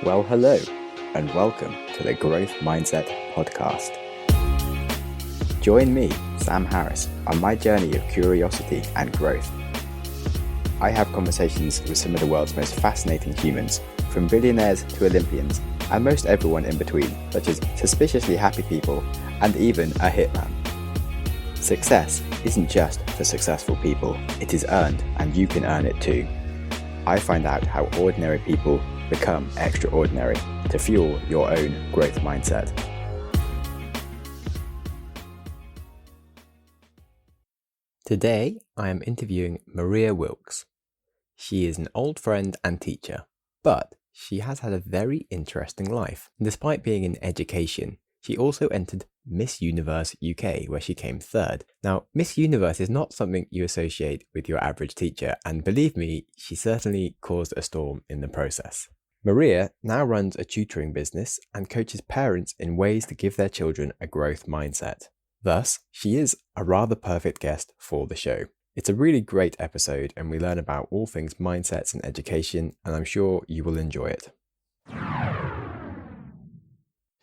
Well, hello, and welcome to the Growth Mindset Podcast. Join me, Sam Harris, on my journey of curiosity and growth. I have conversations with some of the world's most fascinating humans, from billionaires to Olympians, and most everyone in between, such as suspiciously happy people and even a hitman. Success isn't just for successful people, it is earned, and you can earn it too. I find out how ordinary people become extraordinary to fuel your own growth mindset. Today, I am interviewing Maria Wilkes. She is an old friend and teacher, but she has had a very interesting life. Despite being in education, she also entered Miss Universe UK, where she came third. Now, Miss Universe is not something you associate with your average teacher, and believe me, she certainly caused a storm in the process. Maria now runs a tutoring business and coaches parents in ways to give their children a growth mindset. Thus, she is a rather perfect guest for the show. It's a really great episode, and we learn about all things mindsets and education, and I'm sure you will enjoy it.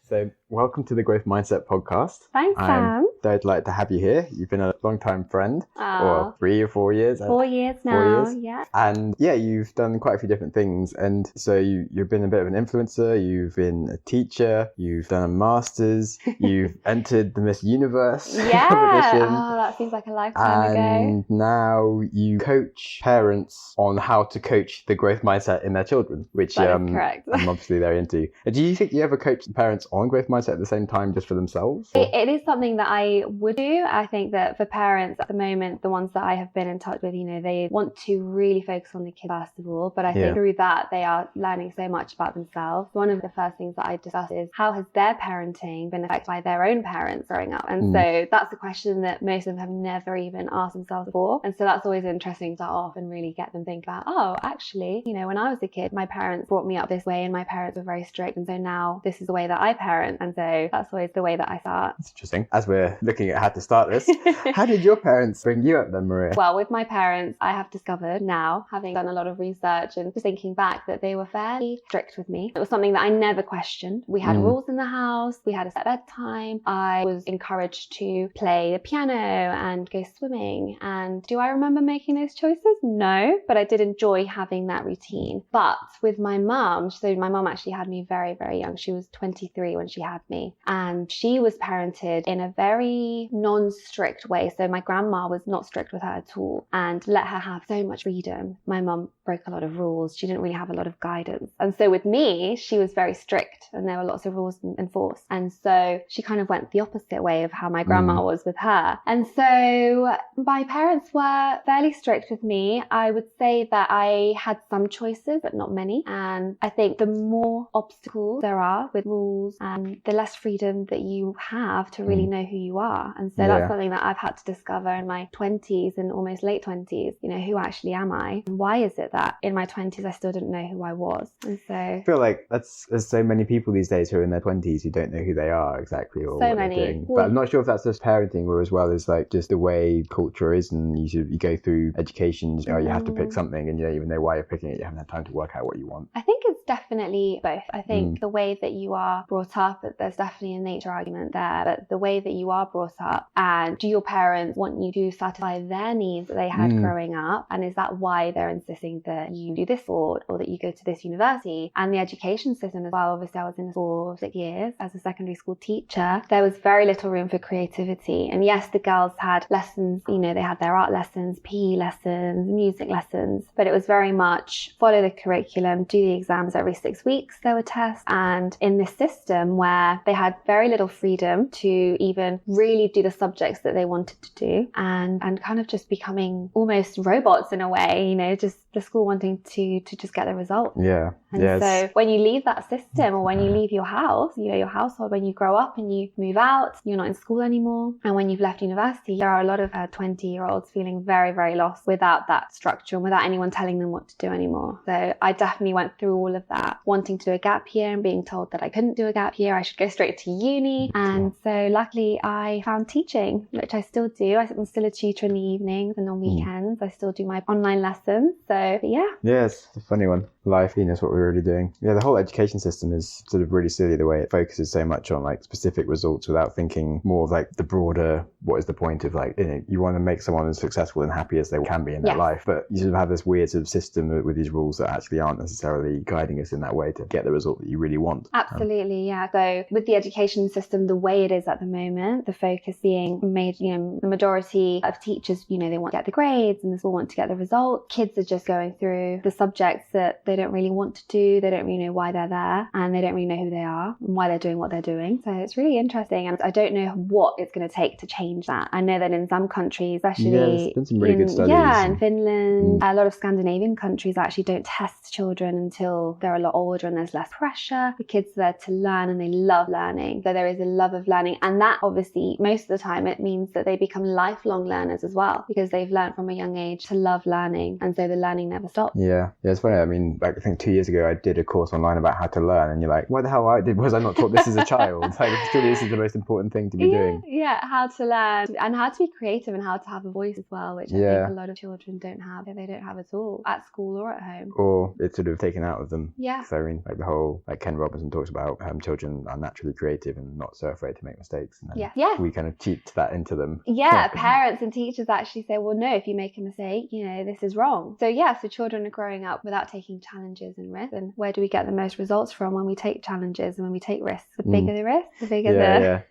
So, welcome to the Growth Mindset Podcast. Thanks, Sam. I'm so delighted to have you here. You've been a long-time friend, or 3 or 4 years. 4 years now, 4 years. Yeah. And yeah, you've done quite a few different things. And so you've been a bit of an influencer, you've been a teacher, you've done a master's, you've entered the Miss Universe competition. Oh, that seems like a lifetime ago. And now you coach parents on how to coach the growth mindset in their children, which that is correct. I'm obviously very into. Do you think you ever coach parents on growth mindset at the same time just for themselves? It is something that I would do. I think that for parents at the moment, the ones that I have been in touch with, they want to really focus on the kid first of all, but I think through that they are learning so much about themselves. One of the first things that I discuss is how has their parenting been affected by their own parents growing up, and so that's a question that most of them have never even asked themselves before, and so that's always interesting to start off and really get them think about, oh, actually, when I was a kid, my parents brought me up this way and my parents were very strict, and so now this is the way that I parent, and so that's always the way that I start. That's interesting. As we're looking at how to start this, how did your parents bring you up then, Maria? Well, with my parents, I have discovered now, having done a lot of research and just thinking back, that they were fairly strict with me. It was something that I never questioned. We had rules in the house, we had a set bedtime, I was encouraged to play the piano and go swimming. And do I remember making those choices? No, but I did enjoy having that routine. But with my mum, so my mum actually had me very, very young. She was 23 when she had me, and she was parented in a very non-strict way. So my grandma was not strict with her at all and let her have so much freedom. My mum broke a lot of rules. She didn't really have a lot of guidance. And so with me, she was very strict and there were lots of rules enforced. And so she kind of went the opposite way of how my grandma was with her. And so my parents were fairly strict with me. I would say that I had some choices, but not many. And I think the more obstacles there are with rules, and the less freedom that you have to really know who you are. And so that's something that I've had to discover in my 20s and almost late 20s. Who actually am I? And why is it that in my 20s I still didn't know who I was? And so I feel like there's so many people these days who are in their 20s who don't know who they are exactly, or so what many. they're doing. But I'm not sure if that's just parenting or as well as like just the way culture is, and you go through education, you have to pick something and you don't even know why you're picking it. You haven't had time to work out what you want. I think it's definitely both. I think the way that you are brought up, there's definitely a nature argument there, but the way that you are brought up, and do your parents want you to satisfy their needs that they had growing up, and is that why they're insisting that you do this or that you go to this university? And the education system as well. Obviously I was in for 6 years as a secondary school teacher. There was very little room for creativity, and yes, the girls had lessons, they had their art lessons, PE lessons, music lessons, but it was very much follow the curriculum, do the exams every 6 weeks, there were tests. And in this system where they had very little freedom to even really do the subjects that they wanted to do, and kind of just becoming almost robots in a way, just the school wanting to just get the result. Yeah. And so when you leave that system, or when you leave your house, your household, when you grow up and you move out, you're not in school anymore. And when you've left university, there are a lot of 20-year-olds feeling very, very lost without that structure and without anyone telling them what to do anymore. So I definitely went through all of that, wanting to do a gap year and being told that I couldn't do a gap year, I should go straight to uni. And so luckily I found teaching, which I still do. I'm still a tutor in the evenings and on weekends. I still do my online lessons. So yeah. Yeah, it's a funny one. Life, that's what we were we're really doing. Yeah, the whole education system is sort of really silly the way it focuses so much on like specific results without thinking more of like the broader, what is the point of like, you want to make someone as successful and happy as they can be in their life, but you sort of have this weird sort of system with these rules that actually aren't necessarily guiding us in that way to get the result that you really want. Absolutely, yeah. So with the education system, the way it is at the moment, the focus being made, the majority of teachers, they want to get the grades and they all want to get the results. Kids are just going through the subjects that they don't really want to do. They don't really know why they're there, and they don't really know who they are and why they're doing what they're doing. So it's really interesting, and I don't know what it's going to take to change that. I know that in some countries, especially there's been some really good studies. In Finland, a lot of Scandinavian countries actually don't test children until they're a lot older and there's less pressure. The kids are there to learn and they love learning. So there is a love of learning, and that obviously most of the time it means that they become lifelong learners as well, because they've learned from a young age to love learning, and so the learning never stops. Yeah, it's funny. I mean, like I think 2 years ago I did a course online about how to learn, and you're like, why the hell was I not taught this as a child? Like, surely this is the most important thing to be doing. Yeah, how to learn and how to be creative and how to have a voice as well, which I think a lot of children don't have. They don't have at all at school or at home. Or it's sort of taken out of them. Yeah. So I mean, like the whole, like Ken Robinson talks about children are naturally creative and not so afraid to make mistakes. And then we kind of cheat that into them. Yeah, parents and teachers actually say, well, no, if you make a mistake, this is wrong. So so children are growing up without taking challenges and risks. And where do we get the most results from? When we take challenges and when we take risks. The bigger the risk, the bigger the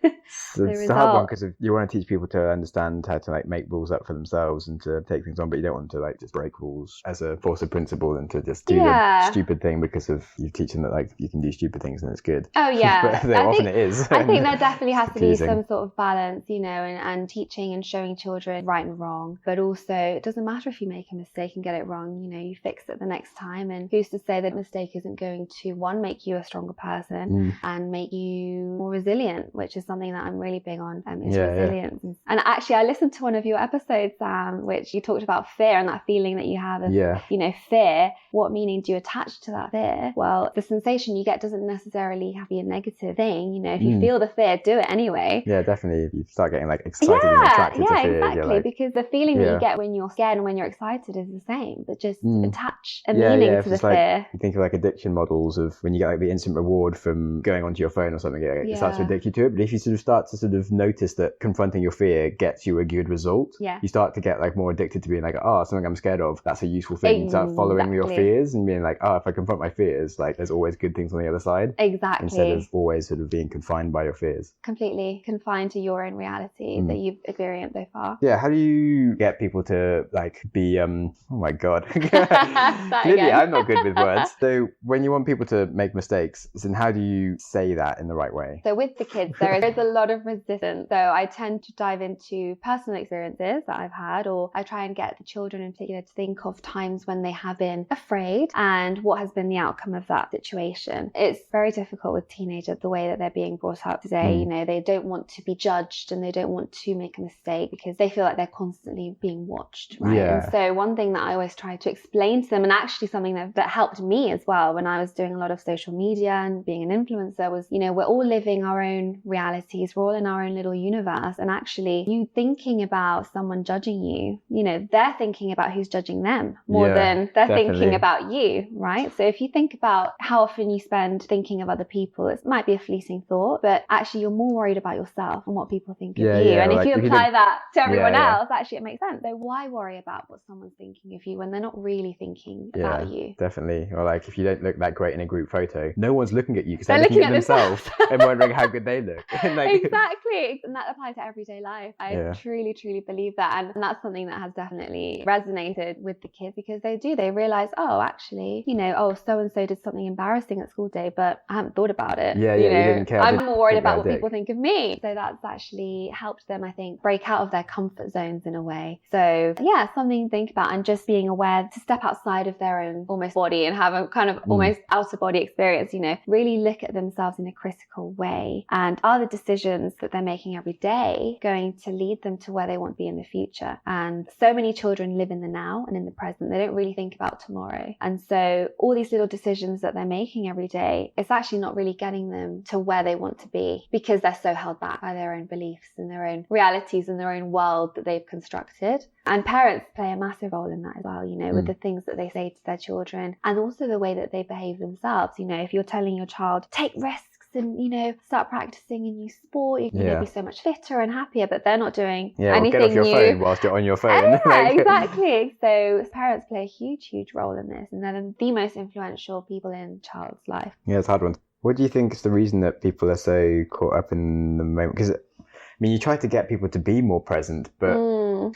It's a hard one, because you want to teach people to understand how to like make rules up for themselves and to take things on, but you don't want to like just break rules as a force of principle and to just do the stupid thing because of you teaching that like you can do stupid things and it's good. Oh yeah. But often it is. I think there definitely has to be some sort of balance, and teaching and showing children right and wrong. But also it doesn't matter if you make a mistake and get it wrong, you fix it the next time. And who's to say that mistake isn't going to make you a stronger person and make you more resilient, which is something that I'm really big on, is resilience. Yeah. And actually I listened to one of your episodes, which you talked about fear and that feeling that you have of, fear. What meaning do you attach to that fear? Well, the sensation you get doesn't necessarily have to be a negative thing. If you feel the fear, do it anyway. Yeah, definitely. If you start getting like excited and attracted to fear, exactly. Like, because the feeling that you get when you're scared and when you're excited is the same, but just attach a meaning to the fear. Like, you think of like addiction models of when you get like the instant reward from going onto your phone or something, it starts to addict you to it. But if you sort of start to sort of notice that confronting your fear gets you a good result, you start to get like more addicted to being like, something I'm scared of, that's a useful thing. You start following your fears and being like, if I confront my fears, like there's always good things on the other side. Exactly. Instead of always sort of being confined by your fears. Completely confined to your own reality that you've experienced so far. Yeah, how do you get people to like be oh my god. Clearly I'm not good with words. So when you want people to make mistakes, then how do you say that in the right way? So with the kids, there is a lot of resistance. So I tend to dive into personal experiences that I've had, or I try and get the children in particular to think of times when they have been afraid and what has been the outcome of that situation. It's very difficult with teenagers, the way that they're being brought up today. They don't want to be judged and they don't want to make a mistake because they feel like they're constantly being watched, right? Yeah. And so one thing that I always try to explain to them, and actually something that helped me as well when I was doing a lot of social media and being an influencer, was, we're all living our own realities, we're all in our own little universe, and actually you thinking about someone judging you, they're thinking about who's judging them more than they're thinking about you, right? So if you think about how often you spend thinking of other people, it might be a fleeting thought, but actually you're more worried about yourself and what people think of you. And if you apply that to everyone else, actually it makes sense. So why worry about what someone's thinking of you when they're not really thinking about you? Definitely. Or like if you don't look that great in a group photo, no one's looking at you because they're looking at themselves and wondering how good they look. Exactly. And that applies to everyday life. I truly, truly believe that. And that's something that has definitely resonated with the kids, because they realize, actually, so-and-so did something embarrassing at school day, but I haven't thought about it. You didn't care. I'm more worried about what people think of me. So that's actually helped them, I think, break out of their comfort zones in a way. So something to think about, and just being aware to step outside of their own almost body and have a kind of almost out of body experience, really look at themselves in a critical way. And are the decisions that they're making every day going to lead them to where they want to be in the future? And so many children live in the now and in the present. They don't really think about tomorrow. And so all these little decisions that they're making every day, it's actually not really getting them to where they want to be, because they're so held back by their own beliefs and their own realities and their own world that they've constructed. And parents play a massive role in that as well, with the things that they say to their children and also the way that they behave themselves. If you're telling your child, take risks and, start practicing a new sport, you're going to be so much fitter and happier, but they're not doing anything get off your new. phone whilst you're on your phone. Yeah, exactly. So parents play a huge, huge role in this, and they're the most influential people in a child's life. Yeah, it's a hard one. What do you think is the reason that people are so caught up in the moment? Because you try to get people to be more present, but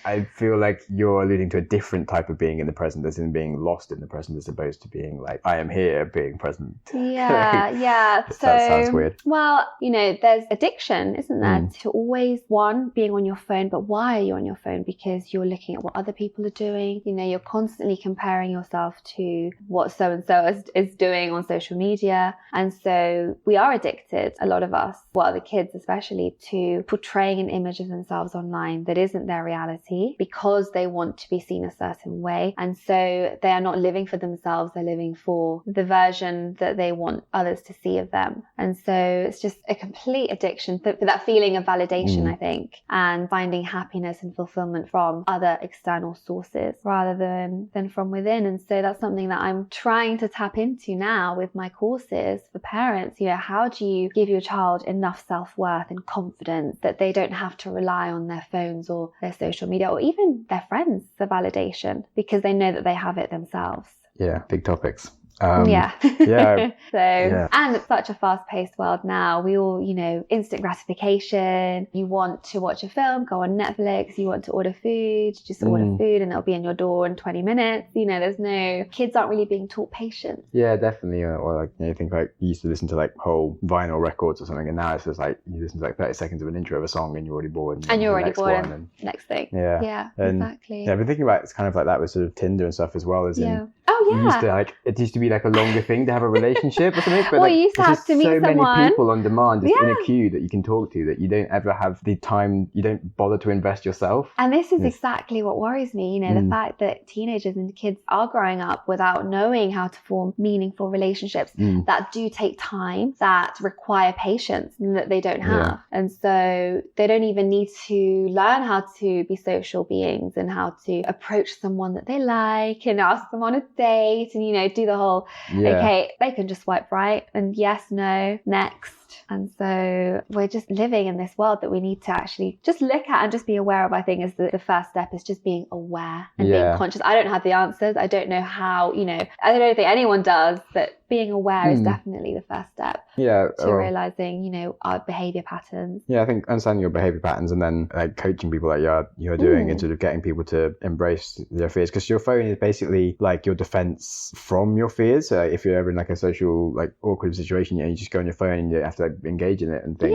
I feel like you're alluding to a different type of being in the present, as in being lost in the present, as opposed to being like, I am here, being present. Yeah, yeah. So, that sounds weird. Well, there's addiction, isn't there? To always, being on your phone, but why are you on your phone? Because you're looking at what other people are doing. You're constantly comparing yourself to what so-and-so is doing on social media. And so we are addicted, a lot of us, the kids especially, to portraying an image of themselves online that isn't their reality because they want to be seen a certain way. And so they are not living for themselves, they're living for the version that they want others to see of them. And so it's just a complete addiction for that feeling of validation, I think, and finding happiness and fulfillment from other external sources rather than from within. And so that's something that I'm trying to tap into now with my courses for parents. How do you give your child enough self-worth and confidence that they don't have to rely on their phones or their social media or even their friends for validation because they know that they have it themselves? Yeah, big topics. Yeah. So, and it's such a fast-paced world now. We all, instant gratification. You want to watch a film, go on Netflix. You want to order food, just order food and it'll be in your door in 20 minutes. Kids aren't really being taught patience. Yeah, definitely. Or you think you used to listen to whole vinyl records or something, and now it's just you listen to 30 seconds of an intro of a song and you're already bored. And you're already bored. And next thing. Yeah, exactly. Yeah, I've been thinking about it's kind of like that with sort of Tinder and stuff as well. It used to be a longer thing to have a relationship or something. But you used to have to meet so someone. many people on demand just in a queue that you can talk to that you don't ever have the time, you don't bother to invest yourself. And this is exactly what worries me, the fact that teenagers and kids are growing up without knowing how to form meaningful relationships that do take time, that require patience and that they don't have. And so they don't even need to learn how to be social beings and how to approach someone that they like and ask them on a date and, do the whole, okay, they can just swipe right and yes, no, next. And so we're just living in this world that we need to actually just look at and just be aware of. I think is the first step is just being aware and being conscious. I don't have the answers. I don't know how, I don't think anyone does, but being aware is definitely the first step to realizing, our behavior patterns. Yeah, I think understanding your behavior patterns and then coaching people like you're doing and sort of getting people to embrace their fears, because your phone is basically your defense from your fears. So if you're ever in a social awkward situation, you just go on your phone and you have to engage in it and things.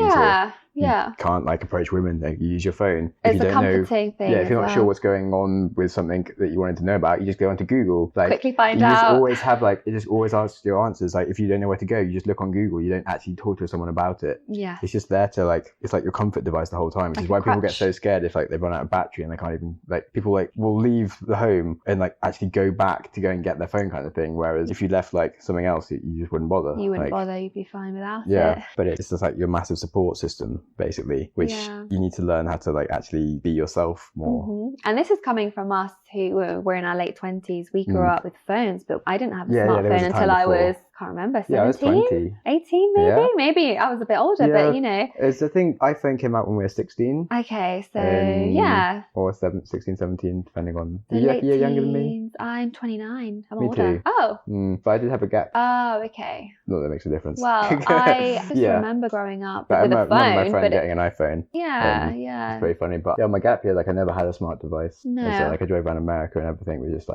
You can't approach women. You use your phone. It's a comforting thing. Yeah, if you're not sure what's going on with something that you wanted to know about, you just go onto Google. Quickly find out. You just always have it just always asks your answers. If you don't know where to go, you just look on Google. You don't actually talk to someone about it. Yeah. It's just there to it's your comfort device the whole time, which is why people get so scared if they've run out of battery and they can't even people will leave the home and actually go back to go and get their phone kind of thing. Whereas if you left something else, you just wouldn't bother. You wouldn't bother. You'd be fine without it. Yeah, but it's just your massive support system basically, which you need to learn how to actually be yourself more. And this is coming from us who were in our late 20s. We grew up with phones, but I didn't have a smartphone until I was, can't remember, 17? I was 20. 18 maybe? Yeah. Maybe I was a bit older, but It's the thing, iPhone came out when we were 16. Okay, so Or 16, 17, depending on... You're younger than me? I'm 29. I'm me older. Too. Oh. But I did have a gap. Oh, okay. Not that it makes a difference. Well, I just remember growing up with a phone. I remember my friend getting an iPhone. Yeah. It's very funny. But my gap year, I never had a smart device. No. And so I drove around America and everything was just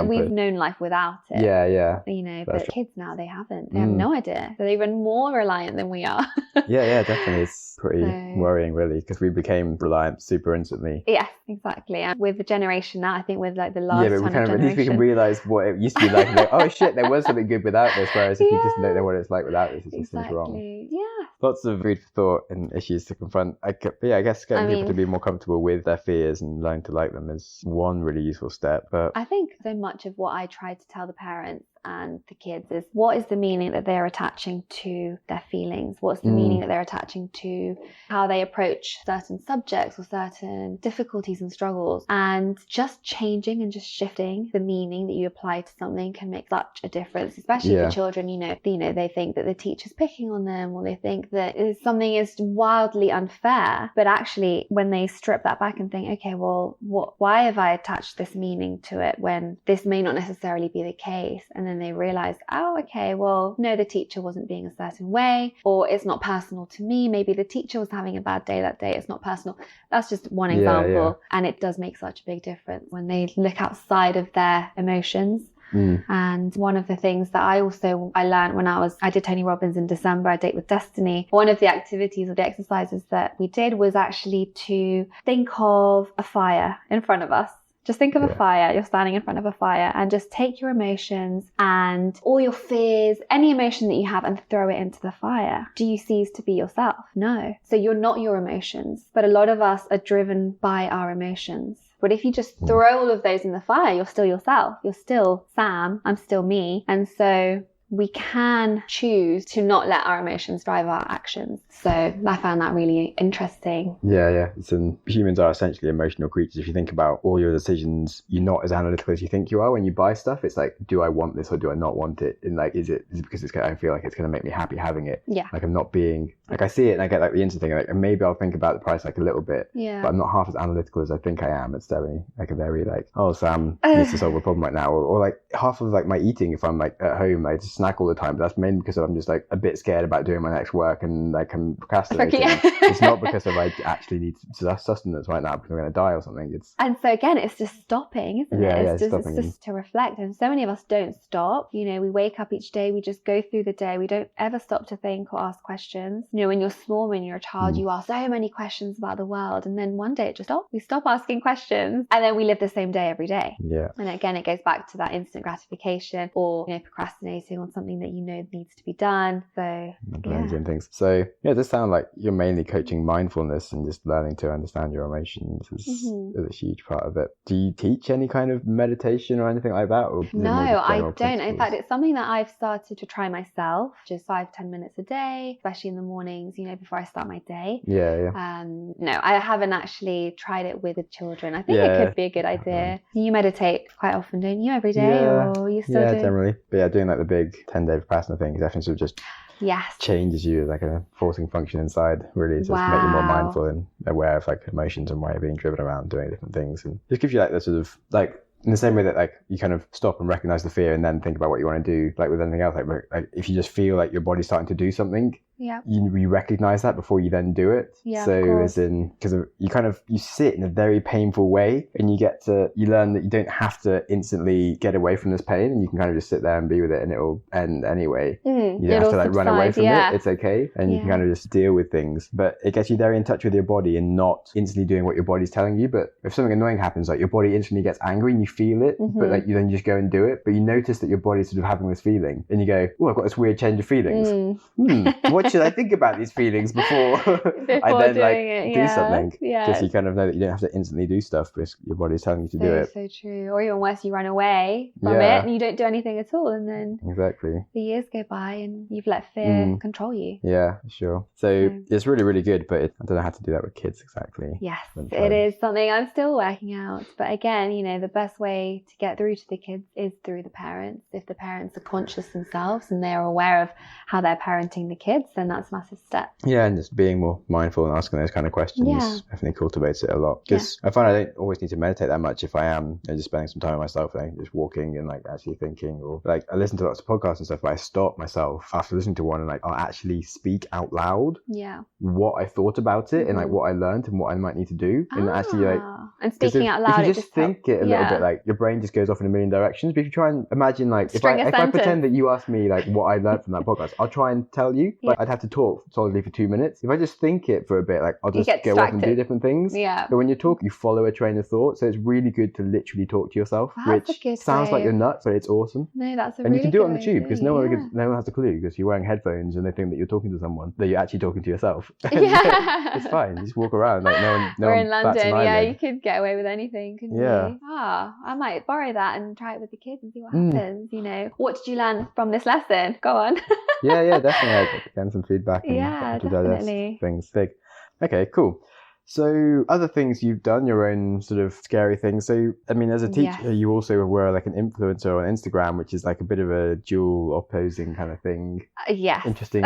we've known life without it. Yeah. But kids now, they haven't. They have no idea. They're even more reliant than we are. yeah, definitely. It's pretty worrying, really, because we became reliant super instantly. Yes, exactly. And with the generation now, I think with the last but at least we can realise what it used to be like. Oh shit, there was something good without this. Whereas if you just don't know what it's like without this, it just seems wrong. Yeah. Lots of food for thought and issues to confront. I guess getting people to be more comfortable with their fears and learning to like them is one really useful step. But I think so much of what I try to tell the parents and the kids is, what is the meaning that they're attaching to their feelings? What's the meaning that they're attaching to how they approach certain subjects or certain difficulties and struggles? And just changing and just shifting the meaning that you apply to something can make such a difference, especially for children. They think that the teacher's picking on them, or they think that something is wildly unfair. But actually, when they strip that back and think, okay, well, why have I attached this meaning to it when this may not necessarily be the case? And then they realize, oh, okay, well, no, the teacher wasn't being a certain way, or it's not personal to me. Maybe the teacher was having a bad day that day. It's not personal. That's just one example. And it does make such a big difference when they look outside of their emotions. And one of the things that I learned when I did Tony Robbins in December, A Date with Destiny. One of the activities or the exercises that we did was actually to think of a fire in front of us. Just think of a fire. You're standing in front of a fire, and just take your emotions and all your fears, any emotion that you have, and throw it into the fire. Do you cease to be yourself? No. So you're not your emotions. But a lot of us are driven by our emotions. But if you just throw all of those in the fire, you're still yourself. You're still Sam. I'm still me. And so we can choose to not let our emotions drive our actions. So I found that really interesting. Yeah. Humans are essentially emotional creatures. If you think about all your decisions, you're not as analytical as you think you are when you buy stuff. It's like, do I want this or do I not want it? And like, is it because I feel like it's going to make me happy having it? Yeah. Like I'm not being, like I see it and I get like the instant thing, like, and maybe I'll think about the price like a little bit, but I'm not half as analytical as I think I am. It's definitely like a very like, oh, Sam needs to solve a problem right now. Or like half of like my eating, if I'm like at home, I just snack all the time, but that's mainly because I'm just like a bit scared about doing my next work and like I'm procrastinating. It's not because of I actually need sustenance right now because I'm going to die or something. And so again, it's just stopping, isn't it? It's just to reflect. And so many of us don't stop. We wake up each day, we just go through the day. We don't ever stop to think or ask questions. When you're small, when you're a child, you ask so many questions about the world, and then one day it just stops. We stop asking questions, and then we live the same day every day. Yeah. And again, it goes back to that instant gratification, or procrastinating on something that needs to be done. So things. So this sounds like you're mainly coaching mindfulness and just learning to understand your emotions is a huge part of it. Do you teach any kind of meditation or anything like that? Or no, I don't. Principles? In fact, it's something that I've started to try myself, just 5-10 minutes a day, especially in the mornings, before I start my day. No, I haven't actually tried it with the children. I think it could be a good idea. You meditate quite often, don't you? Every day, or you still do? Yeah, generally. But doing like the big 10-day Vipassana thing definitely sort of just changes you, like a forcing function inside, really, just to make you more mindful and aware of like emotions and why you're being driven around doing different things, and just gives you like the sort of like, in the same way that like you kind of stop and recognize the fear and then think about what you want to do, like with anything else, like if you just feel like your body's starting to do something, you recognize that before you then do it. So as in, because you sit in a very painful way, and you learn that you don't have to instantly get away from this pain, and you can kind of just sit there and be with it, and it'll end anyway. You don't have to like run away from it. It's okay, and you can kind of just deal with things. But it gets you very in touch with your body and not instantly doing what your body's telling you. But if something annoying happens, like your body instantly gets angry and you feel it, but like you then just go and do it, but you notice that your body's sort of having this feeling, and you go, oh, I've got this weird change of feelings. What should I think about these feelings before I then do something? Just you kind of know that you don't have to instantly do stuff because your body's telling you to do it. So true. Or even worse, you run away from it and you don't do anything at all, and then the years go by and you've let fear control you. Yeah, sure. So it's really, really good, but I don't know how to do that with kids exactly. Yes, it is something I'm still working out. But again, the best way to get through to the kids is through the parents. If the parents are conscious themselves and they're aware of how they're parenting the kids, then that's a massive step. Yeah, and just being more mindful and asking those kind of questions definitely cultivates it a lot. Because I find I don't always need to meditate that much if I am just spending some time with myself, just walking and like actually thinking, or like I listen to lots of podcasts and stuff, but I stop myself after listening to one and like I'll actually speak out loud what I thought about it and like what I learned and what I might need to do. And actually like, and speaking out loud, if you just think it a little bit, like your brain just goes off in a million directions. But if you try and imagine, like if I pretend that you asked me like what I learned from that podcast, I'll try and tell you, but I I'd have to talk solidly for 2 minutes. If I just think it for a bit, like I'll just get go off and do distracted. different things. Yeah. But when you talk, you follow a train of thought. So it's really good to literally talk to yourself, That's a which good sounds like way you're of- nuts, but it's awesome. No, that's a And really you can do it on good the tube way because to no do it. one has a clue because you're wearing headphones and they think that you're talking to someone, that you're actually talking to yourself. Yeah. It's fine. You just walk around like no one We're in bats an London, yeah, eyelid. you could get away with anything, couldn't Yeah. you? I might borrow that and try it with the kids and see what happens, you know. What did you learn from this lesson? Go on. Yeah, definitely. Getting some feedback and Yeah, to digest definitely. things. Big. Okay, cool. So other things you've done, your own sort of scary things. So, I mean, as a teacher, Yes. you also were like an influencer on Instagram, which is like a bit of a dual opposing kind of thing. Yes. Interesting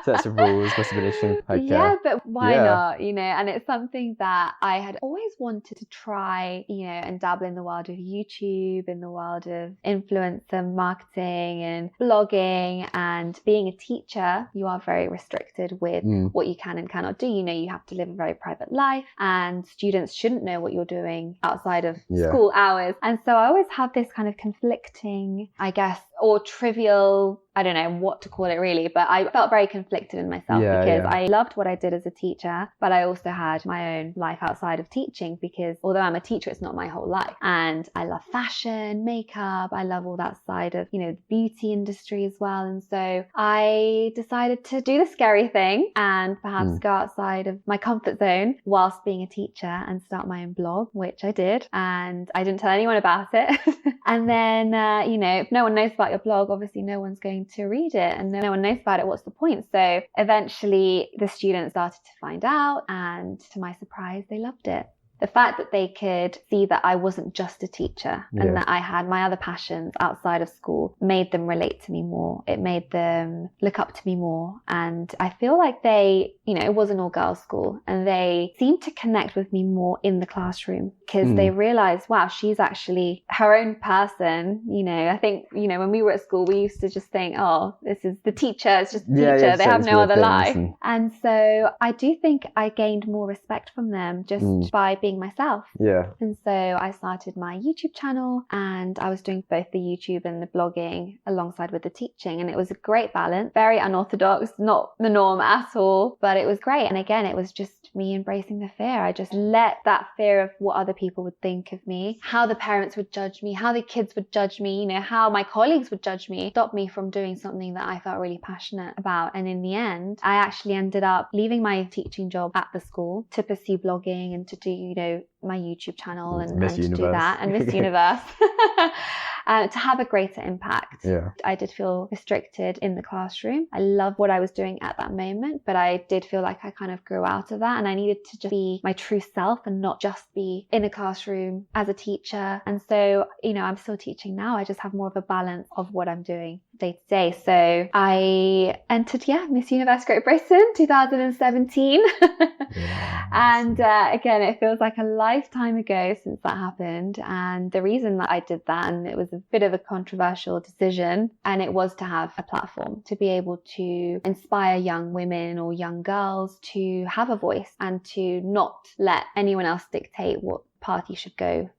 sets of rules. Must have been interesting. Like, yeah, but why yeah. not? You know, and it's something that I had always wanted to try, you know, and dabble in the world of YouTube, in the world of influencer marketing and blogging. And being a teacher, you are very restricted with what you can and cannot do. You know, you have to live a very private life, and students shouldn't know what you're doing outside of school hours. And so I always have this kind of conflicting, I guess, or trivial, I don't know what to call it really, but I felt very conflicted in myself because I loved what I did as a teacher, but I also had my own life outside of teaching, because although I'm a teacher, it's not my whole life. And I love fashion, makeup, I love all that side of, you know, the beauty industry as well. And so I decided to do the scary thing and perhaps go outside of my comfort zone whilst being a teacher and start my own blog, which I did. And I didn't tell anyone about it. And then, you know, if no one knows about your blog, obviously no one's going to read it, and no one knows about it, what's the point? So eventually the students started to find out, and to my surprise, they loved it. The fact that they could see that I wasn't just a teacher and that I had my other passions outside of school made them relate to me more. It made them look up to me more. And I feel like they, you know, it was an all-girls school, and they seemed to connect with me more in the classroom because they realized, wow, she's actually her own person. You know, I think, you know, when we were at school, we used to just think, oh, this is the teacher. It's just a teacher. They have no other life. And so I do think I gained more respect from them just by being myself. And so I started my YouTube channel, and I was doing both the YouTube and the blogging alongside with the teaching, and it was a great balance. Very unorthodox, not the norm at all, but it was great. And again, it was just me embracing the fear. I just let that fear of what other people would think of me, how the parents would judge me, how the kids would judge me, you know, how my colleagues would judge me, stop me from doing something that I felt really passionate about. And in the end, I actually ended up leaving my teaching job at the school to pursue blogging and to do, you know, my YouTube channel and to do that, and Miss Universe. To have a greater impact. I did feel restricted in the classroom. I loved what I was doing at that moment, but I did feel like I kind of grew out of that, and I needed to just be my true self and not just be in a classroom as a teacher. And so, you know, I'm still teaching now. I just have more of a balance of what I'm doing day to day. So I entered, Miss Universe Great Britain 2017. And again, it feels like a lifetime ago since that happened. And the reason that I did that, and it was a bit of a controversial decision, and it was to have a platform to be able to inspire young women or young girls to have a voice and to not let anyone else dictate what path you should go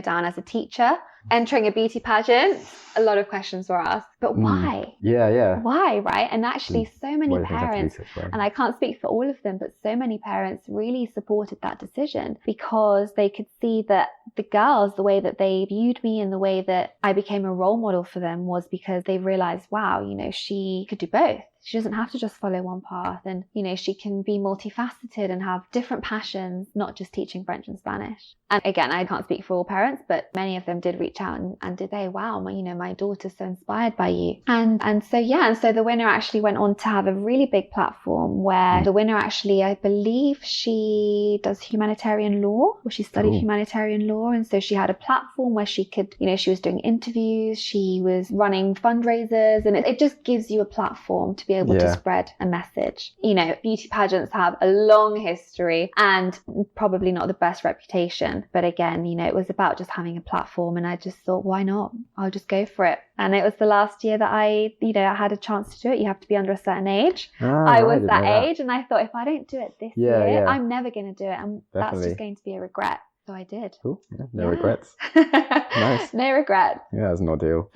down as a teacher. Entering a beauty pageant, a lot of questions were asked, but why? Why, right? And actually so many parents, and I can't speak for all of them, but so many parents really supported that decision because they could see that the girls, the way that they viewed me and the way that I became a role model for them was because they realized, wow, you know, she could do both. She doesn't have to just follow one path, and, you know, she can be multifaceted and have different passions, not just teaching French and Spanish. And again, I can't speak for all parents, but many of them did reach out and did say, wow, my daughter's so inspired by you. And so the winner actually went on to have a really big platform where the winner actually, I believe she does humanitarian law, or she studied humanitarian law. And so she had a platform where she could, you know, she was doing interviews, she was running fundraisers, and it just gives you a platform to be able to spread a message. You know, beauty pageants have a long history and probably not the best reputation. But again, you know, it was about just having a platform, and I just thought, why not? I'll just go for it. And it was the last year that I had a chance to do it. You have to be under a certain age. I was that age, and I thought, if I don't do it this year, I'm never going to do it. And that's just going to be a regret So I did. Cool. Yeah, no regrets. Nice. No regrets. Yeah, that's an ordeal.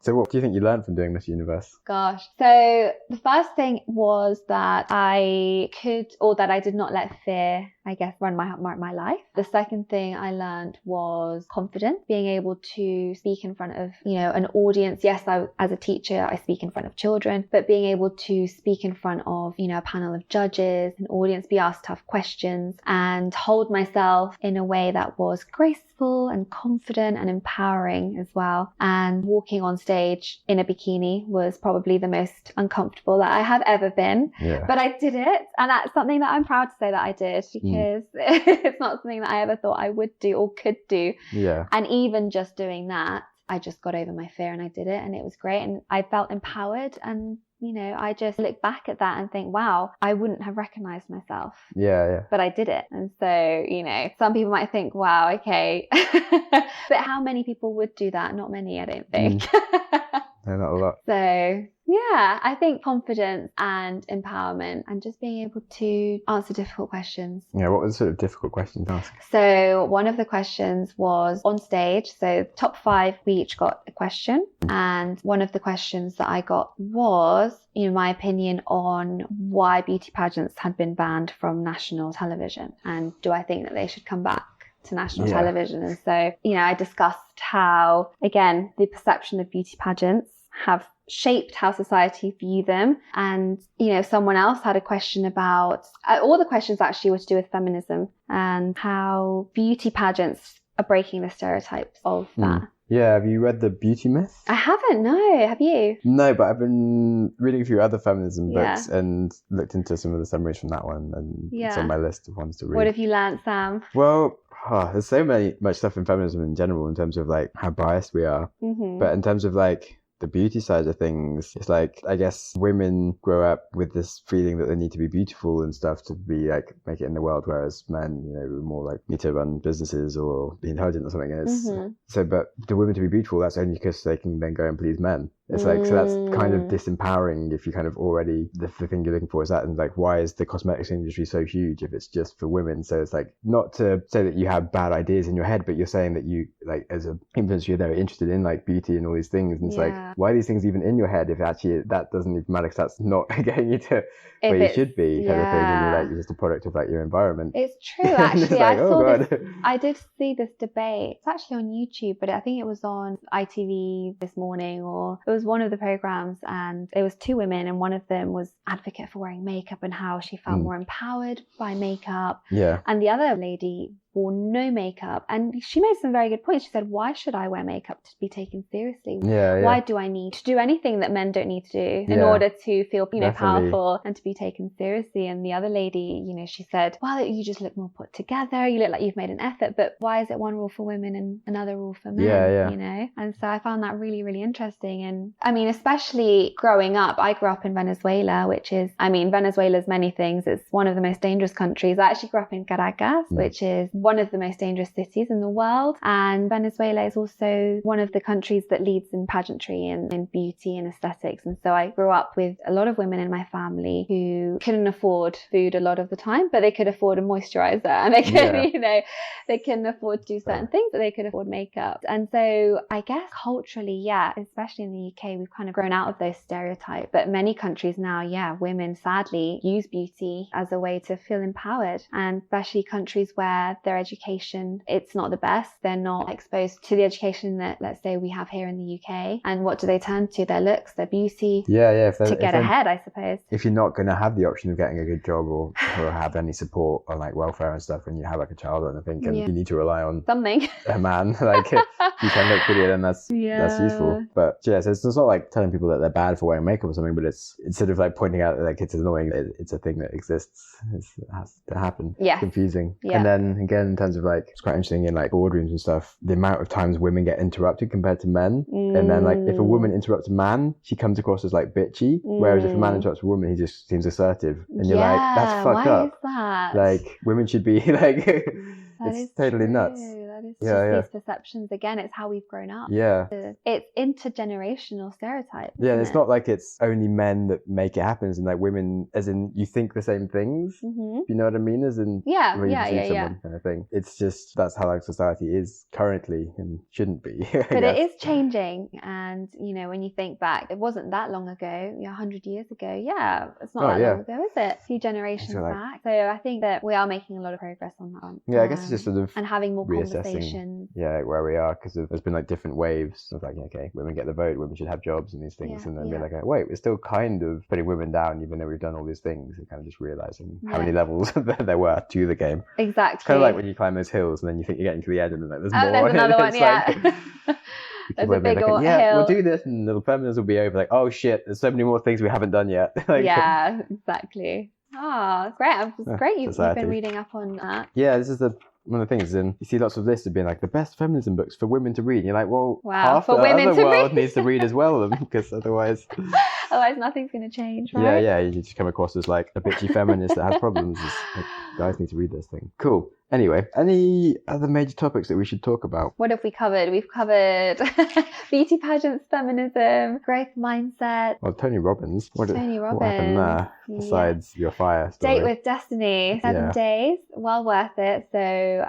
So what do you think you learned from doing Miss Universe? Gosh. So the first thing was that I did not let fear, I guess, run my life. The second thing I learned was confidence, being able to speak in front of, an audience. Yes, as a teacher, I speak in front of children, but being able to speak in front of, a panel of judges, an audience, be asked tough questions and hold myself in a way that was graceful and confident and empowering as well. And walking on stage in a bikini was probably the most uncomfortable that I have ever been. Yeah. But I did it. And that's something that I'm proud to say that I did, because it's not something that I ever thought I would do or could do. Yeah. And even just doing that, I just got over my fear and I did it, and it was great. And I felt empowered, and I just look back at that and think, wow, I wouldn't have recognized myself. Yeah. But I did it. And so, some people might think, wow, okay. But how many people would do that? Not many, I don't think. No, not a lot. So yeah, I think confidence and empowerment and just being able to answer difficult questions. Yeah, what was the sort of difficult questions to ask? So one of the questions was on stage. So top 5, we each got a question. And one of the questions that I got was, my opinion on why beauty pageants had been banned from national television. And do I think that they should come back to national television? And so, I discussed how, again, the perception of beauty pageants have shaped how society view them. And, someone else had a question about, all the questions actually were to do with feminism and how beauty pageants are breaking the stereotypes of that. Yeah, have you read The Beauty Myth? I haven't, no. Have you? No, but I've been reading a few other feminism books and looked into some of the summaries from that one, and it's on my list of ones to read. What have you learned, Sam? Well, there's so much stuff in feminism in general in terms of like how biased we are. Mm-hmm. But in terms of like the beauty side of things, it's like, I guess women grow up with this feeling that they need to be beautiful and stuff to be like, make it in the world, whereas men, more like need to run businesses or be intelligent or something. And so, but the women to be beautiful, that's only because they can then go and please men. It's like, so that's kind of disempowering if you kind of already, the thing you're looking for is that. And like, why is the cosmetics industry so huge if it's just for women? So it's like, not to say that you have bad ideas in your head, but you're saying that you, like, as an influencer, you're very interested in like beauty and all these things. And it's like, why are these things even in your head if actually that doesn't even matter, because that's not getting you to where you should be, kind of thing. And you're like, you're just a product of like your environment. It's true, actually. I did see this debate. It's actually on YouTube, but I think it was on ITV this morning, or it was one of the programs, and it was 2 women, and one of them was advocate for wearing makeup and how she felt more empowered by makeup. Yeah. And the other lady wore no makeup, and she made some very good points. She said, why should I wear makeup to be taken seriously? Why do I need to do anything that men don't need to do in order to feel powerful and to be taken seriously? And the other lady, she said, well, you just look more put together, you look like you've made an effort, but why is it one rule for women and another rule for men? And so I found that really, really interesting. And I mean, especially growing up, I grew up in Venezuela, which is, Venezuela's many things. It's one of the most dangerous countries. I actually grew up in Caracas, which is one of the most dangerous cities in the world. And Venezuela is also one of the countries that leads in pageantry and in beauty and aesthetics. And so I grew up with a lot of women in my family who couldn't afford food a lot of the time, but they could afford a moisturizer, and they could, they couldn't afford to do certain things, but they could afford makeup. And so I guess culturally, especially in the UK, we've kind of grown out of those stereotypes. But many countries now, women sadly use beauty as a way to feel empowered, and especially countries where their education, it's not the best. They're not exposed to the education that, let's say, we have here in the UK. And what do they turn to? Their looks, their beauty, to get ahead, I suppose. If you're not going to have the option of getting a good job or have any support on like welfare and stuff when you have like a child or anything, and you need to rely on something, a man, like you can look pretty, then that's useful. But so it's not like telling people that they're bad for wearing makeup or something, but it's sort of like pointing out that like it's annoying. It's a thing that exists. It has to happen. It's confusing. And then again, in terms of like, it's quite interesting in like boardrooms and stuff, the amount of times women get interrupted compared to men. And then like if a woman interrupts a man, she comes across as like bitchy, whereas if a man interrupts a woman, he just seems assertive. And you're like, that's fucked up. Why is that? Like women should be like, it's totally nuts. That It's just these perceptions. Again, it's how we've grown up. Yeah. It's intergenerational stereotypes. Yeah, and it's not like it's only men that make it happen, and like women, as in you think the same things. Mm-hmm. You know what I mean? As in when you perceive someone kind of thing. It's just that's how like society is currently and shouldn't be. But it is changing, and when you think back, it wasn't that long ago. 100 years ago. Yeah, it's not that long ago, is it? A few generations back. So I think that we are making a lot of progress on that. Yeah, I guess it's just sort of and having more conversations. Yeah, where we are, because there's been like different waves of like, okay, women get the vote, women should have jobs and these things, and then we're like, wait, we're still kind of putting women down, even though we've done all these things, and kind of just realizing how many levels there were to the game. Exactly. It's kind of like when you climb those hills, and then you think you're getting to the end, and then like, there's more. There's another one, There's a big hill. Yeah, we'll do this, and the feminists will be over. Like, oh shit, there's so many more things we haven't done yet. Yeah, exactly. Oh, great! It's great you've been reading up on that. Yeah, this is one of the things, and you see lots of lists of being like the best feminism books for women to read. And you're like, well, half the other world needs to read as well, because otherwise nothing's going to change, right? Yeah. You just come across as like a bitchy feminist that has problems. Like, guys need to read this thing. Cool. Anyway, any other major topics that we should talk about? What have we covered? We've covered beauty pageants, feminism, growth mindset. Well, Tony Robbins. What happened there? Besides your fire story? Date with Destiny. 7 days. Well worth it. So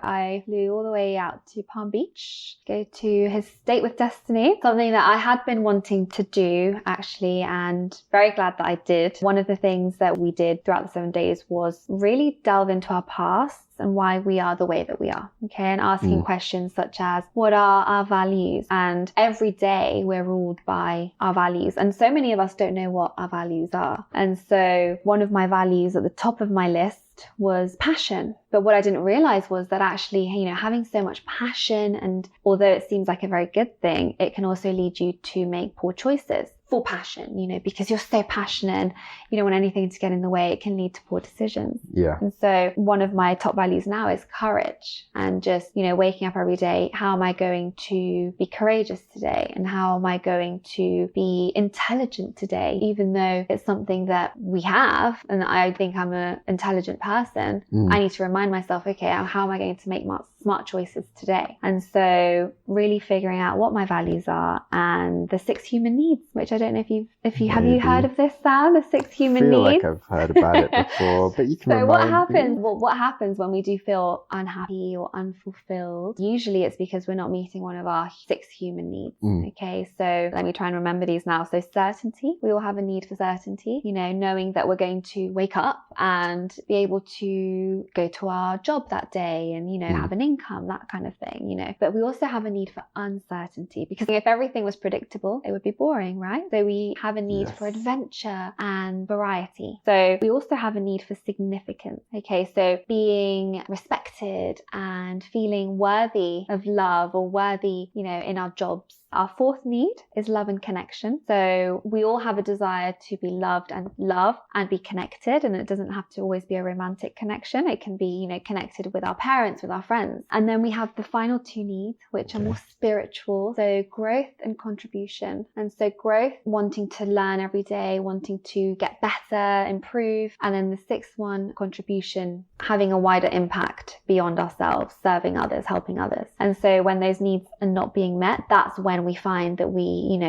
I flew all the way out to Palm Beach, go to his Date with Destiny. Something that I had been wanting to do, actually, and very glad that I did. One of the things that we did throughout the 7 days was really delve into our past and why we are the way that we are, okay? And asking questions such as, what are our values? And every day we're ruled by our values. And so many of us don't know what our values are. And so one of my values at the top of my list was passion. But what I didn't realize was that actually, having so much passion, and although it seems like a very good thing, it can also lead you to make poor choices for passion, because you're so passionate and you don't want anything to get in the way. It can lead to poor decisions. Yeah. And so one of my top values now is courage, and just, waking up every day. How am I going to be courageous today? And how am I going to be intelligent today? Even though it's something that we have, and I think I'm an intelligent person, I need to remind myself, okay, how am I going to make smart choices today? And so really figuring out what my values are, and the 6 human needs, which I don't know if you have you heard of this, Sam? The 6 human needs. I feel like I've heard about it before, but you can remind me. What happens when we do feel unhappy or unfulfilled? Usually it's because we're not meeting one of our 6 human needs. Okay, so let me try and remember these now. So certainty, we all have a need for certainty, knowing that we're going to wake up and be able to go to our job that day and, have an income, that kind of thing, But we also have a need for uncertainty, because if everything was predictable, it would be boring, right? So we have a need for adventure and variety. So we also have a need for significance. Okay, so being respected and feeling worthy of love, or worthy, in our jobs. Our 4th need is love and connection. So we all have a desire to be loved and be connected. And it doesn't have to always be a romantic connection. It can be, connected with our parents, with our friends. And then we have the final 2 needs, which are more spiritual. So growth and contribution. And so growth, wanting to learn every day, wanting to get better, improve. And then the 6th one, contribution, having a wider impact beyond ourselves, serving others, helping others. And so when those needs are not being met, that's when we find that we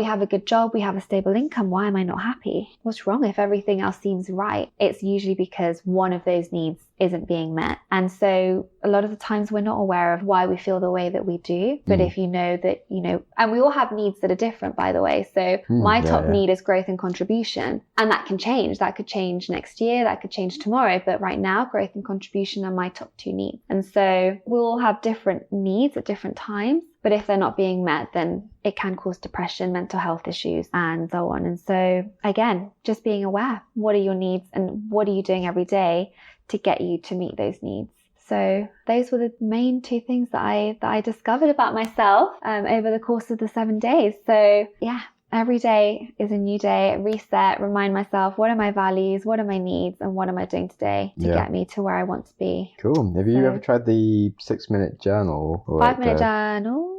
have a good job, we have a stable income. Why am I not happy? What's wrong if everything else seems right? It's usually because one of those needs isn't being met. And so a lot of the times we're not aware of why we feel the way that we do. But if you know that, and we all have needs that are different, by the way. So my top need is growth and contribution. And that can change. That could change next year. That could change tomorrow. But right now, growth and contribution are my top 2 needs. And so we'll all have different needs at different times. But if they're not being met, then it can cause depression, mental health issues, and so on. And so again, just being aware, what are your needs and what are you doing every day to get you to meet those needs? So those were the main 2 things that I discovered about myself over the course of the 7 days. So yeah, every day is a new day, reset, remind myself, what are my values, what are my needs, and what am I doing today to get me to where I want to be. Cool. Have you ever tried the 6-minute journal? Or 5-minute journal?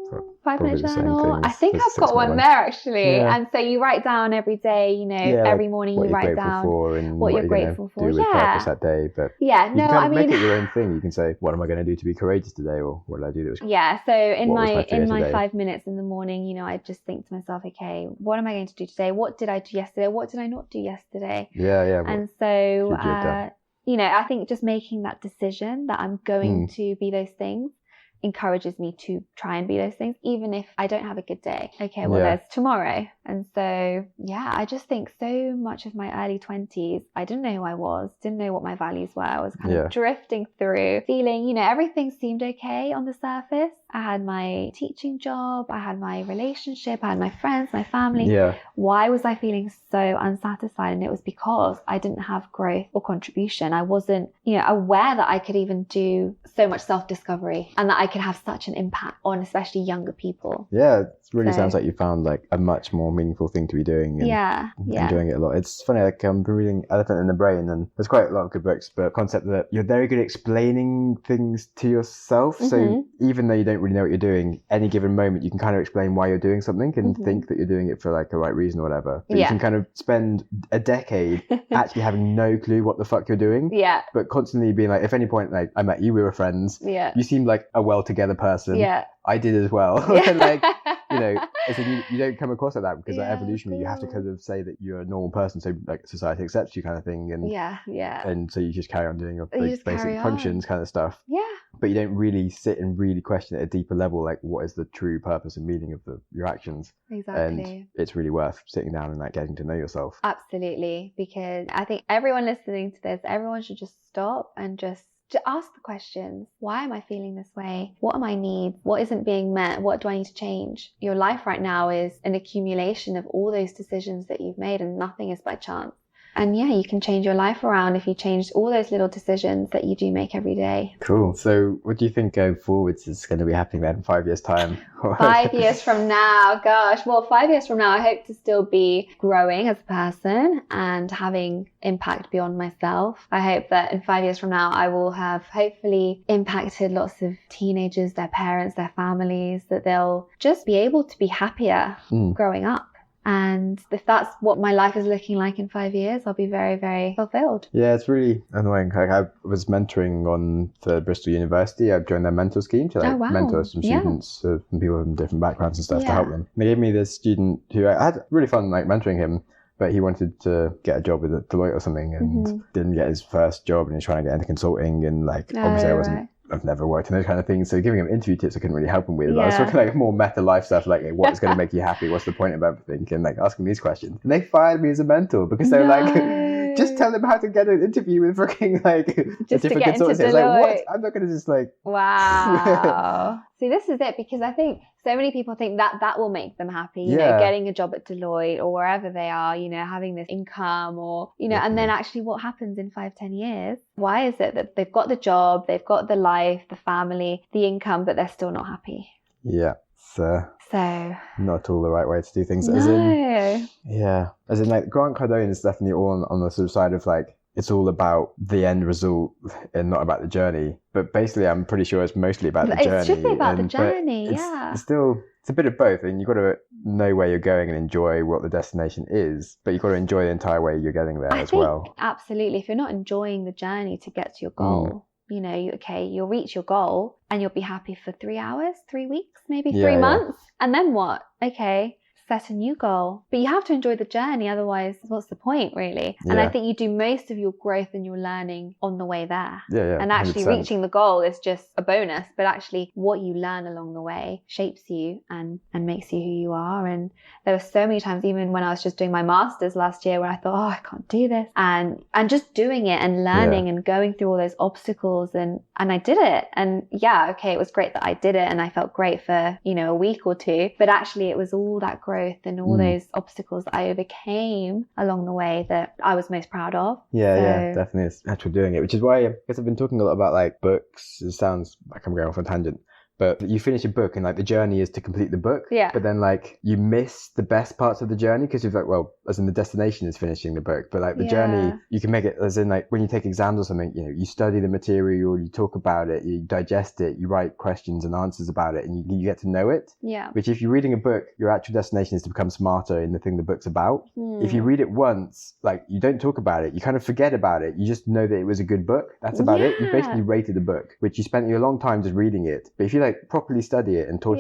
5-minute Probably the same journal. thing I as think the I've got 6-minute one one. there actually. Yeah. And so you write down every day, you know, Yeah, every like morning what you you're write grateful down for and what you're you're going to grateful for. do with purpose that day. But Yeah, you no, can kind I of mean, make it your own thing. You can say, what am I going to do to be courageous today? Or what did I do that was yeah, so in what was my my fear today? 5 minutes in the morning, you know, I just think to myself, okay, what am I going to do today? What did I do yesterday? What did I not do yesterday? Yeah. And so, could you have done? you know, I think just making that decision that I'm going to be those things encourages me to try and be those things, even if I don't have a good day. Okay, well, there's tomorrow. And so, yeah, I just think so much of my early 20s, I didn't know who I was, didn't know what my values were. I was kind of drifting through, feeling, you know, everything seemed okay on the surface. I had my teaching job, I had my relationship, I had my friends, my family. Yeah. Why was I feeling so unsatisfied? And it was because I didn't have growth or contribution. I wasn't, you know, aware that I could even do so much self-discovery and that I could have such an impact on especially younger people. Yeah, it really sounds like you found like a much more meaningful thing to be doing and enjoying it a lot. It's funny, like I've been reading Elephant in the Brain and there's quite a lot of good books, but the concept that you're very good at explaining things to yourself. So even though you don't really know what you're doing, any given moment you can kind of explain why you're doing something and think that you're doing it for like a right reason or whatever. But you can kind of spend a decade actually having no clue what the fuck you're doing. Yeah. But constantly being like, if any point like I met you, we were friends. Yeah. You seemed like a well together person. Yeah. I did as well. Like, you know, as in you don't come across like that because like, evolutionarily cool. you have to kind of say that you're a normal person, so like society accepts you kind of thing, and and so you just carry on doing your basic functions kind of stuff. Yeah. But you don't really sit and really question at a deeper level, like what is the true purpose and meaning of your actions. Exactly. And it's really worth sitting down and like getting to know yourself. Absolutely, because I think everyone listening to this, everyone should just stop and just to ask the questions. Why am I feeling this way? What are my needs? What isn't being met? What do I need to change? Your life right now is an accumulation of all those decisions that you've made, and nothing is by chance. And yeah, you can change your life around if you change all those little decisions that you do make every day. Cool. So what do you think going forwards is going to be happening then in 5 years' time? 5 years from now, gosh. Well, 5 years from now, I hope to still be growing as a person and having impact beyond myself. I hope that in 5 years from now, I will have hopefully impacted lots of teenagers, their parents, their families, that they'll just be able to be happier growing up. And if that's what my life is looking like in 5 years, I'll be very, very fulfilled. Yeah, it's really annoying. Like I was mentoring on the Bristol University. I joined their mentor scheme to like mentor some students, some people from different backgrounds and stuff to help them. And they gave me this student who I had really fun like mentoring him, but he wanted to get a job with Deloitte or something and didn't get his first job, and he's trying to get into consulting, and like obviously I've never worked on those kind of things, so giving him interview tips I couldn't really help him with. But I was talking like more meta life stuff, like what's going to make you happy, what's the point of everything, and like asking these questions. And they fired me as a mentor because they were like, just tell them how to get an interview with freaking like just a different consultancy. I was like, what? I'm not going to just like wow. See, this is it, because I think so many people think that that will make them happy, you know, getting a job at Deloitte or wherever they are, you know, having this income or, you know, and then actually what happens in 5-10 years? Why is it that they've got the job, they've got the life, the family, the income, but they're still not happy? Yeah. So not all the right way to do things. No. As in like Grant Cardone is definitely all on the sort of side of like, it's all about the end result and not about the journey. But basically, I'm pretty sure it's mostly about the journey. It should be about the journey, It's a bit of both. And you've got to know where you're going and enjoy what the destination is. But you've got to enjoy the entire way you're getting there as well. Absolutely. If you're not enjoying the journey to get to your goal, you know, you'll reach your goal and you'll be happy for 3 hours, 3 weeks, maybe 3 months. And then what? Okay. Set a new goal, but you have to enjoy the journey, otherwise what's the point, really? And I think you do most of your growth and your learning on the way there, and actually 100%. Reaching the goal is just a bonus, but actually what you learn along the way shapes you and makes you who you are. And there were so many times, even when I was just doing my masters last year, where I thought, I can't do this, and just doing it and learning and going through all those obstacles, and I did it, and it was great that I did it, and I felt great for, you know, a week or two, but actually it was all that growth and all those obstacles that I overcame along the way that I was most proud of. Yeah, definitely. It's actually doing it, which is why, because I've been talking a lot about like books. It sounds like I'm going off on a tangent, but you finish a book and like the journey is to complete the book. Yeah. But then like you miss the best parts of the journey because you're like, well, as in the destination is finishing the book, but like the journey, you can make it as in like when you take exams or something, you know, you study the material, you talk about it, you digest it, you write questions and answers about it, and you get to know it. Yeah. Which if you're reading a book, your actual destination is to become smarter in the thing the book's about. If you read it once, like you don't talk about it, you kind of forget about it. You just know that it was a good book. That's about it. You basically rated a book, which you spent a long time just reading it. But if you like properly study it and talk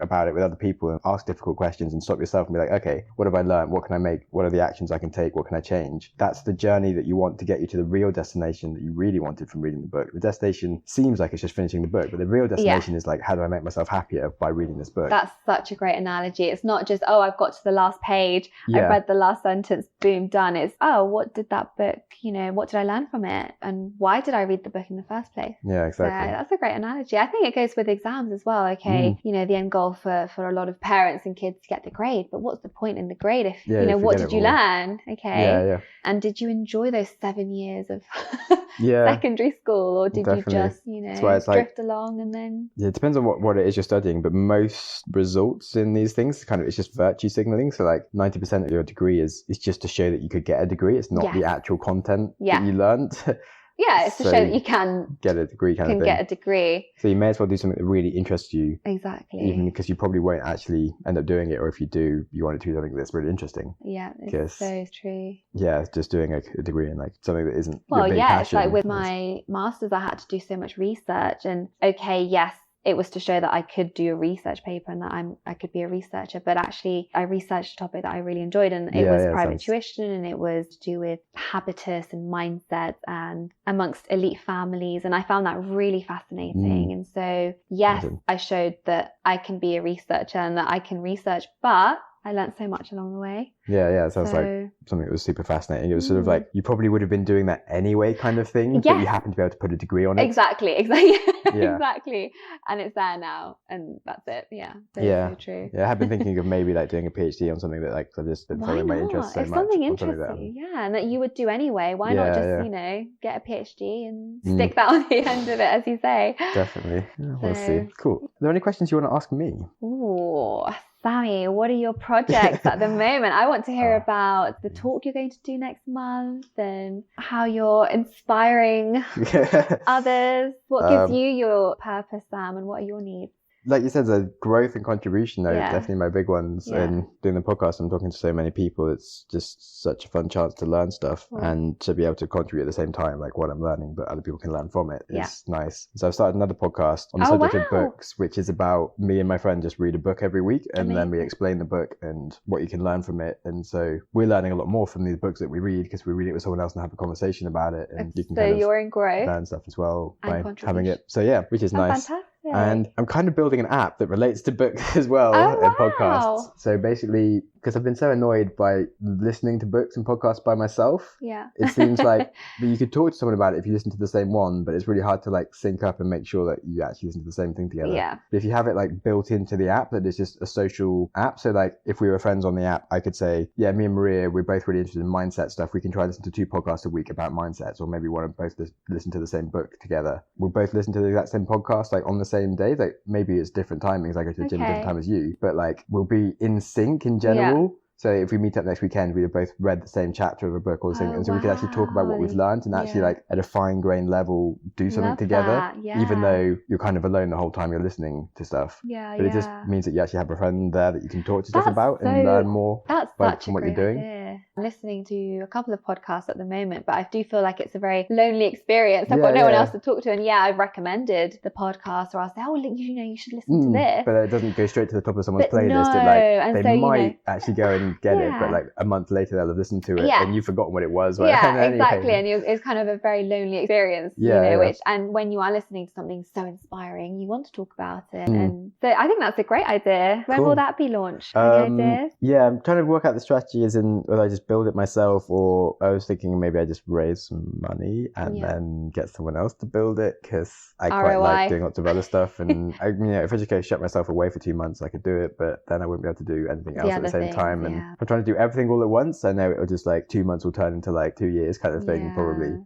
about it with other people and ask difficult questions and stop yourself and be like, okay, what have I learned? What can I make? What are the actions I can take? What can I change? That's the journey that you want to get you to the real destination that you really wanted from reading the book. The destination seems like it's just finishing the book, but the real destination is like, how do I make myself happier by reading this book? That's such a great analogy. It's not just, oh, I've got to the last page, I've read the last sentence, boom, done. It's, oh, what did that book, you know, what did I learn from it? And why did I read the book in the first place? Yeah, exactly. So that's a great analogy. I think it goes with exams as well. Okay, you know, the end goal for a lot of parents and kids to get the grade, but what's the point in the grade if, you know, what did you learn? Okay. And did you enjoy those 7 years of secondary school, or did you just, you know, drift along and then... Yeah, it depends on what it is you're studying, but most results in these things, kind of, it's just virtue signaling. So like 90% of your degree is just to show that you could get a degree. It's not the actual content that you learned. Yeah, it's to show that you can get a degree kind of thing. Get a degree. So you may as well do something that really interests you. Exactly. Even because you probably won't actually end up doing it, or if you do, you want to do something that's really interesting. Yeah, it's so true. Yeah, just doing a degree in like something that isn't your big passion. It's like with my master's, I had to do so much research, and it was to show that I could do a research paper and that I could be a researcher, but actually I researched a topic that I really enjoyed, and it was private tuition, and it was to do with habitus and mindsets and amongst elite families, and I found that really fascinating. And so I showed that I can be a researcher and that I can research, but I learned so much along the way. Yeah, it sounds like something that was super fascinating. It was sort of like, you probably would have been doing that anyway kind of thing, but you happen to be able to put a degree on it. Exactly. Exactly. And it's there now, and that's it. Yeah. So true. Yeah, I have been thinking of maybe like doing a PhD on something that like I've just been following my interest so much. Something interesting, and that you would do anyway. Why not just, you know, get a PhD and stick that on the end of it, as you say. Definitely. Yeah, we'll see. Cool. Are there any questions you want to ask me? Ooh, Sammy, what are your projects at the moment? I want to hear about the talk you're going to do next month and how you're inspiring others. What gives you your purpose, Sam, and what are your needs? Like you said, the growth and contribution are definitely my big ones. And doing the podcast, I'm talking to so many people. It's just such a fun chance to learn stuff and to be able to contribute at the same time, like what I'm learning, but other people can learn from it. It's nice. So I've started another podcast on the subject of books, which is about me and my friend just read a book every week, and then we explain the book and what you can learn from it. And so we're learning a lot more from these books that we read because we read it with someone else and have a conversation about it. And you can you're in growth, learn stuff as well by having it. So which is nice. Fantastic. And I'm kind of building an app that relates to books as well and podcasts. So basically, because I've been so annoyed by listening to books and podcasts by myself, it seems like you could talk to someone about it if you listen to the same one, but it's really hard to like sync up and make sure that you actually listen to the same thing together. But if you have it like built into the app, that it's just a social app. So like if we were friends on the app, I could say, me and Maria, we're both really interested in mindset stuff. We can try to listen to 2 podcasts a week about mindsets, or maybe we want to both listen to the same book together. We'll both listen to the exact same podcast like on the same day. Like maybe it's different timings. I go to the gym at different time as you, but like we'll be in sync in general. So if we meet up next weekend, we have both read the same chapter of a book or the same, and so we could actually talk about what we've learned and actually like at a fine-grained level do something together, even though you're kind of alone the whole time you're listening to stuff. But it just means that you actually have a friend there that you can talk to stuff about and learn more from what you're doing. Idea. I'm listening to a couple of podcasts at the moment, but I do feel like it's a very lonely experience. I've got no one else to talk to, and I've recommended the podcast, or I'll say, you should listen to this. But it doesn't go straight to the top of someone's playlist. They might actually go and get it, but like a month later they'll have listened to it and you've forgotten what it was. Right? Exactly. And it's kind of a very lonely experience, which, and when you are listening to something so inspiring, you want to talk about it. And so I think that's a great idea. When will that be launched? Any ideas? I'm trying to work out the strategy as in whether I just build it myself, or I was thinking maybe I just raise some money and then get someone else to build it, because I quite like doing lots of other stuff. And if I just go shut myself away for 2 months, I could do it, but then I wouldn't be able to do anything else at the same time. And I'm trying to do everything all at once. I know it'll just like 2 months will turn into like 2 years kind of thing, probably.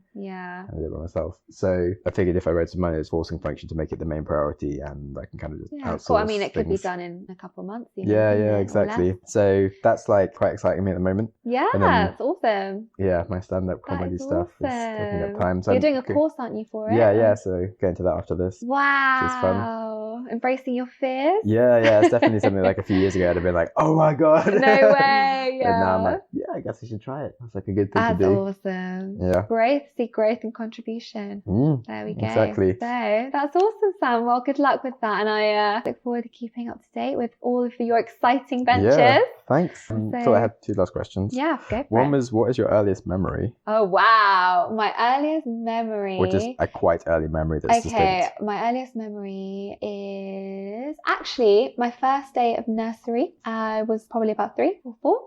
I do it by myself. So I figured if I raised some money, it's forcing function to make it the main priority, and I can kind of just outsource cool. I mean, it could be things. done in a couple of months. Exactly. So that's like quite exciting me at the moment. Yeah, And then, it's awesome. yeah, my stand-up comedy stuff is taking up time. So you're doing a course, aren't you, for it? Yeah. So going to that after this. Wow. Which is fun. Embracing your fears. Yeah. It's definitely something like a few years ago I'd have been like, oh my god. No way. And now I'm like, yeah, I guess I should try it. That's like a good thing to do. That's awesome. Yeah. Growth and contribution. There we go. Exactly. So that's awesome, Sam. Well, good luck with that. And I look forward to keeping up to date with all of your exciting ventures. Yeah, thanks. So I have 2 last questions. Yeah, go for One it. was, what is your earliest memory? Oh, wow. My earliest memory. Or just a quite early memory that's distinct? My earliest memory is actually my first day of nursery. I was probably about 3 or 4.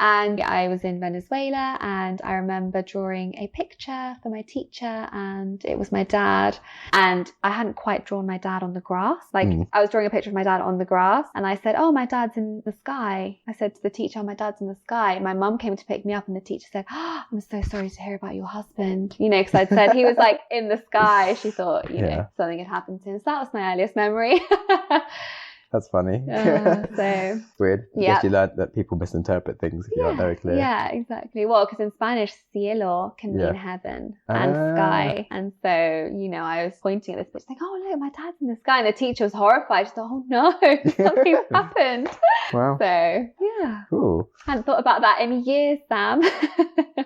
And I was in Venezuela, and I remember drawing a picture for my teacher, and it was my dad. And I hadn't quite drawn my dad on the grass. I was drawing a picture of my dad on the grass, and I said, oh, my dad's in the sky. I said to the teacher, oh, my dad's in the sky. My mum came to pick me up, and the teacher said, oh, I'm so sorry to hear about your husband. Because I'd said he was like in the sky. She thought, something had happened to him. So that was my earliest memory. That's funny. So weird. I guess you learned that people misinterpret things if you're not very clear. Yeah, exactly. Well, because in Spanish, cielo can mean heaven and sky. And so, I was pointing at this picture, like, oh, look, my dad's in the sky. And the teacher was horrified. She thought, oh, no, something's happened. Wow. So, yeah. Cool. Hadn't thought about that in years, Sam.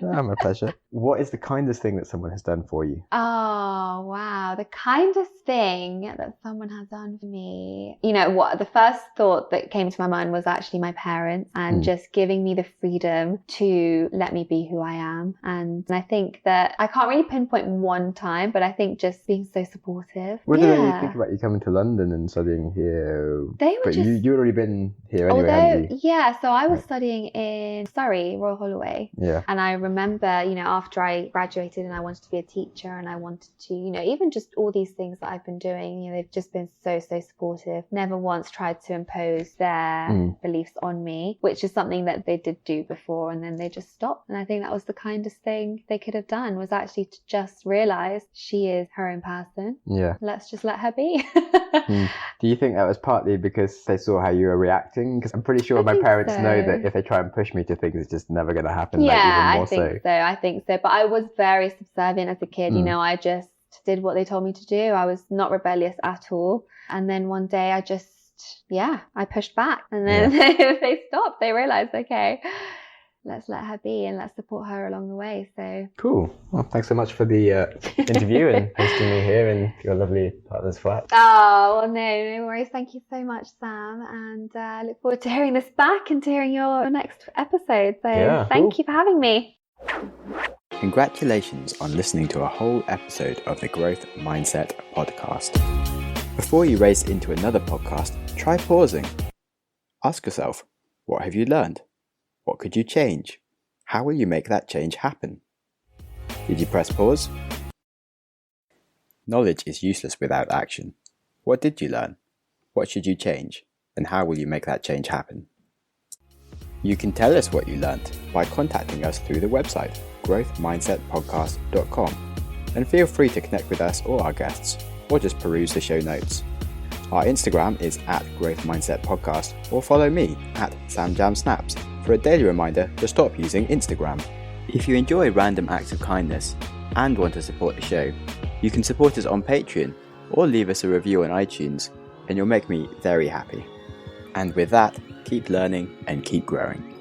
My pleasure. What is the kindest thing that someone has done for you? Oh, wow. The kindest thing that someone has done for me. What? The first thought that came to my mind was actually my parents, and just giving me the freedom to let me be who I am. And I think that I can't really pinpoint one time, but I think just being so supportive. What did they think about you coming to London and studying here? You'd already been here anyway, hadn't you? Yeah, so I was studying in Surrey, Royal Holloway. Yeah. And I remember, after I graduated and I wanted to be a teacher, and I wanted to, even just all these things that I've been doing, they've just been so supportive. Never once tried to impose their beliefs on me, which is something that they did do before, and then they just stopped. And I think that was the kindest thing they could have done, was actually to just realize she is her own person. Yeah. Let's just let her be. Do you think that was partly because they saw how you were reacting? Because I'm pretty sure my parents know that if they try and push me to things, it's just never going to happen. Yeah, I think so. But I was very subservient as a kid. I just did what they told me to do. I was not rebellious at all. And then one day I just, I pushed back, and then they stopped. They realized, okay, let's let her be and let's support her along the way. So cool. Well, thanks so much for the interview and hosting me here in your lovely partner's flat. Oh, well, no worries. Thank you so much, Sam. And I look forward to hearing this back and to hearing your next episode. So thank you for having me. Congratulations on listening to a whole episode of the Growth Mindset podcast. Before you race into another podcast, try pausing. Ask yourself, what have you learned? What could you change? How will you make that change happen? Did you press pause? Knowledge is useless without action. What did you learn? What should you change? And how will you make that change happen? You can tell us what you learned by contacting us through the website, growthmindsetpodcast.com, and feel free to connect with us or our guests, or just peruse the show notes. Our Instagram is @growthmindsetpodcast, or follow me @SamJamSnaps for a daily reminder to stop using Instagram. If you enjoy random acts of kindness and want to support the show, you can support us on Patreon or leave us a review on iTunes, and you'll make me very happy. And with that, keep learning and keep growing.